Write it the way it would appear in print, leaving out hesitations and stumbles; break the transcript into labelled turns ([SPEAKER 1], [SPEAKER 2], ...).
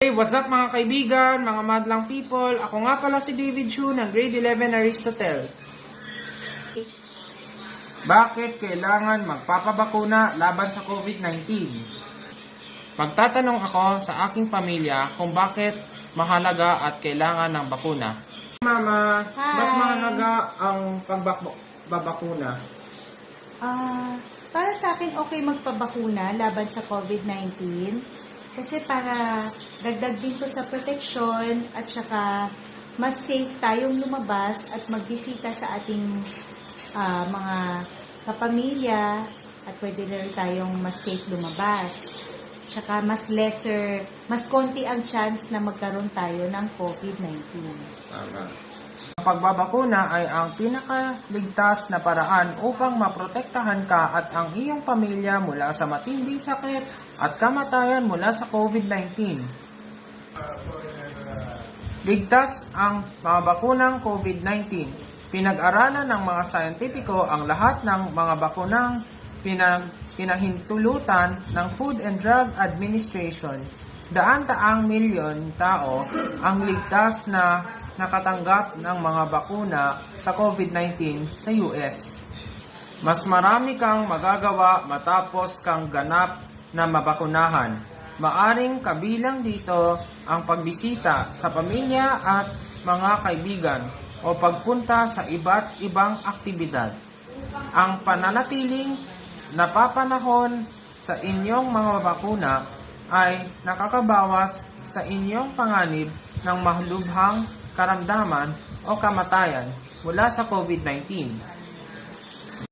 [SPEAKER 1] Hey, what's up mga kaibigan, mga madlang people? Ako nga pala si David Chu ng Grade 11 Aristotle. Bakit kailangan magpapabakuna laban sa COVID-19? Magtatanong ako sa aking pamilya kung bakit mahalaga at kailangan ng bakuna. Mama, ba't mahalaga ang pagbabakuna?
[SPEAKER 2] Para sa akin, okay magpabakuna laban sa COVID-19 kasi para dagdag din to sa protection at saka mas safe tayong lumabas at magbisita sa ating mga kapamilya at pwede na rin tayong mas safe lumabas. Tsaka mas konti ang chance na magkaroon tayo ng COVID-19.
[SPEAKER 1] Ang pagbabakuna ay ang pinakaligtas na paraan upang maprotektahan ka at ang iyong pamilya mula sa matinding sakit at kamatayan mula sa COVID-19. Ligtas ang mga bakunang COVID-19. Pinag-aralan ng mga sayentipiko ang lahat ng mga bakunang pinahintulutan ng Food and Drug Administration. Daan-daang milyon tao ang ligtas na nakatanggap ng mga bakuna sa COVID-19 sa US. Mas marami kang magagawa matapos kang ganap na mabakunahan. Maaring kabilang dito ang pagbisita sa pamilya at mga kaibigan o pagpunta sa iba't ibang aktibidad. Ang pananatiling napapanahon sa inyong mga bakuna ay nakakabawas sa inyong panganib ng mahlubhang karamdaman o kamatayan mula sa COVID-19.